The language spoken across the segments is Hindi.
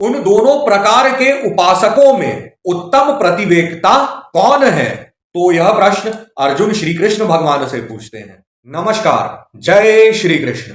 उन दोनों प्रकार के उपासकों में उत्तम प्रतिवेक्ता कौन है? तो यह प्रश्न अर्जुन श्री कृष्ण भगवान से पूछते हैं। नमस्कार, जय श्री कृष्ण।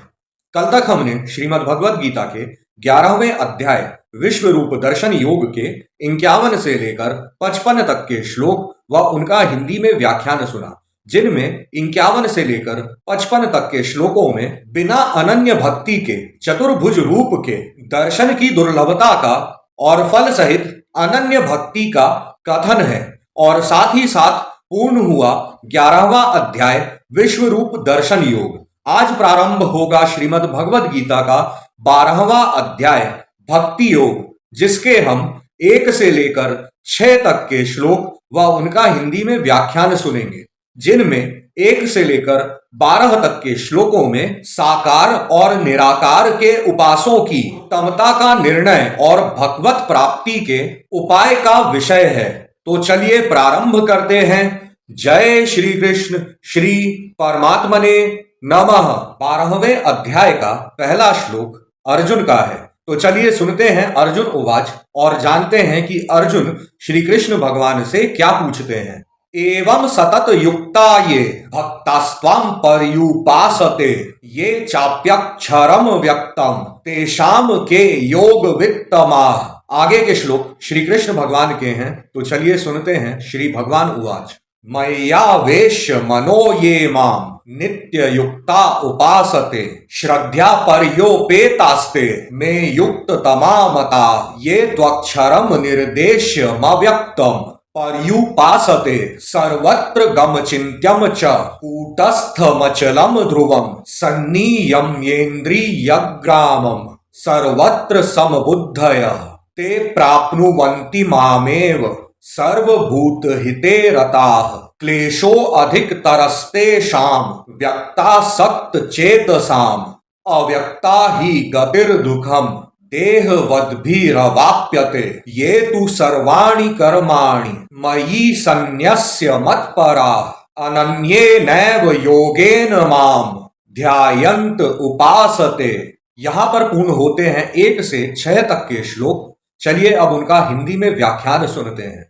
कल तक हमने श्रीमद् भगवद गीता के 11वें अध्याय विश्व रूप दर्शन योग के 51 से लेकर 55 तक के श्लोक व उनका हिंदी में व्याख्यान सुना, जिनमें 51 से लेकर 55 तक के श्लोकों में बिना अनन्य भक्ति के चतुर्भुज रूप के दर्शन की दुर्लभता का और फल सहित अनन्य भक्ति का कथन है, और साथ ही साथ पूर्ण हुआ 11वां अध्याय विश्व रूप दर्शन योग। आज प्रारंभ होगा श्रीमद् भगवद गीता का 12वां अध्याय भक्ति योग, जिसके हम 1 से लेकर 6 तक के श्लोक व उनका हिंदी में व्याख्यान सुनेंगे, जिनमें 1 से लेकर 12 तक के श्लोकों में साकार और निराकार के उपासों की उत्तमता का निर्णय और भगवत प्राप्ति के उपाय का विषय है। तो चलिए प्रारंभ करते हैं। जय श्री कृष्ण, श्री परमात्मने नमः। 12वें अध्याय का पहला श्लोक अर्जुन का है, तो चलिए सुनते हैं अर्जुन उवाच और जानते हैं कि अर्जुन श्री कृष्ण भगवान से क्या पूछते हैं। एवं सतत युक्ता ये भक्तास्त्वां पर्युपासते ये चाप्यक्षरम व्यक्तम तेषाम के योग वित्तमाः। आगे के श्लोक श्री कृष्ण भगवान के हैं, तो चलिए सुनते हैं। श्री भगवान उवाच मय्यावेश्य मनो ये माम नित्य युक्ता उपासते श्रद्धा पर्योपेतास्ते मे युक्त तमामता ये त्वक्षरम निर्देश्य मव्यक्तम पर्युपासते सर्वत्र गमचिन्त्यम च कूटस्थमचलम ध्रुवम सन्नियम्येन्द्रियग्रामम सर्वत्र समबुद्धयः ते प्राप्नुवन्ति मामेव सर्वभूतहिते रताः क्लेशो अधिकतरस्तेषाम् व्यक्तासक्त चेतसाम् अव्यक्ता हि गतिर्दुःखम् देहवद्भिरवाप्यते ये तु सर्वाणि कर्माणि मयि सन्न्यस्य मत्पराः अनन्येनैव योगेन माम् ध्यायन्त उपासते। यहाँ पर पूर्ण होते हैं 1 से 6 तक के श्लोक। चलिए अब उनका हिंदी में व्याख्यान सुनते हैं।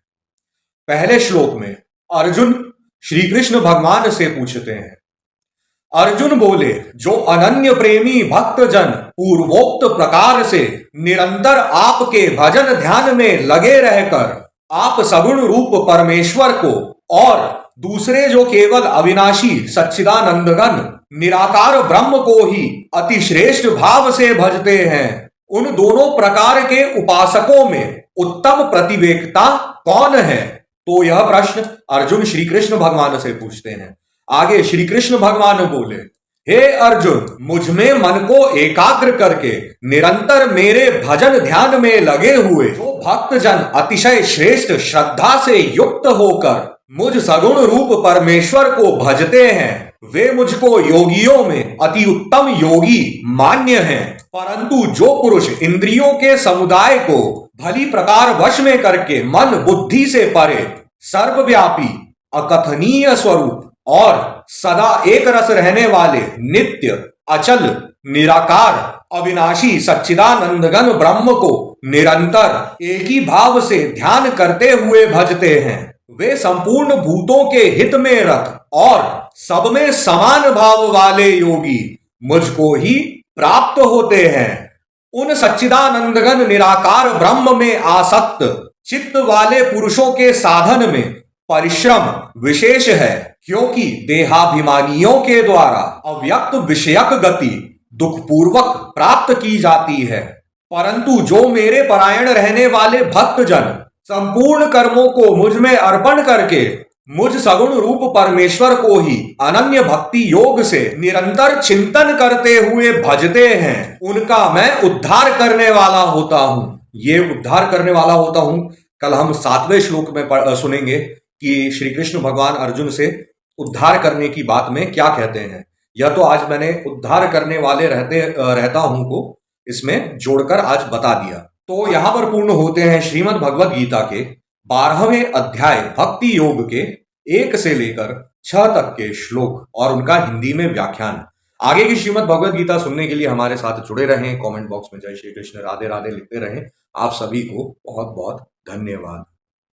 पहले श्लोक में अर्जुन श्री कृष्ण भगवान से पूछते हैं। अर्जुन बोले, जो अनन्य प्रेमी भक्तजन पूर्वोक्त प्रकार से निरंतर आपके भजन ध्यान में लगे रहकर आप सगुण रूप परमेश्वर को और दूसरे जो केवल अविनाशी सच्चिदानंदघन निराकार ब्रह्म को ही अतिश्रेष्ठ भाव से भजते हैं, उन दोनों प्रकार के उपासकों में उत्तम प्रतिवेक्ता कौन है? तो यह प्रश्न अर्जुन श्री कृष्ण भगवान से पूछते हैं। आगे श्री कृष्ण भगवान बोले, हे अर्जुन, मुझ में मन को एकाग्र करके निरंतर मेरे भजन ध्यान में लगे हुए जो भक्तजन अतिशय श्रेष्ठ श्रद्धा से युक्त होकर मुझ सगुण रूप परमेश्वर को भजते हैं, वे मुझको योगियों में अति उत्तम योगी मान्य हैं। परंतु जो पुरुष इंद्रियों के समुदाय को भली प्रकार वश में करके मन बुद्धि से परे सर्वव्यापी अकथनीय स्वरूप और सदा एक रस रहने वाले नित्य अचल निराकार अविनाशी सच्चिदानंदघन ब्रह्म को निरंतर एक ही भाव से ध्यान करते हुए भजते हैं, वे संपूर्ण भूतों के हित में रत और सब में समान भाव वाले योगी मुझको ही प्राप्त होते हैं। उन सच्चिदानंदघन निराकार ब्रह्म में आसक्त चित्त वाले पुरुषों के साधन में परिश्रम विशेष है, क्योंकि देहाभिमानियों के द्वारा अव्यक्त विषयक गति दुखपूर्वक प्राप्त की जाती है। परंतु जो मेरे परायण रहने वाले भक्तजन संपूर्ण कर्मों को मुझ में अर्पण करके मुझ सगुण रूप परमेश्वर को ही अनन्य भक्ति योग से निरंतर चिंतन करते हुए भजते हैं, उनका मैं उद्धार करने वाला होता हूं। ये उद्धार करने वाला होता हूं कल हम 7वें श्लोक में सुनेंगे कि श्री कृष्ण भगवान अर्जुन से उद्धार करने की बात में क्या कहते हैं। यह तो आज मैंने उद्धार करने वाले रहता हूं को इसमें जोड़कर आज बता दिया। तो यहां पर पूर्ण होते हैं श्रीमद् भगवद गीता के 12वें अध्याय भक्ति योग के 1 से लेकर 6 तक के श्लोक और उनका हिंदी में व्याख्यान। आगे की श्रीमद् भगवद गीता सुनने के लिए हमारे साथ जुड़े रहें। कमेंट बॉक्स में जय श्री कृष्ण, राधे राधे लिखते रहें। आप सभी को बहुत बहुत धन्यवाद।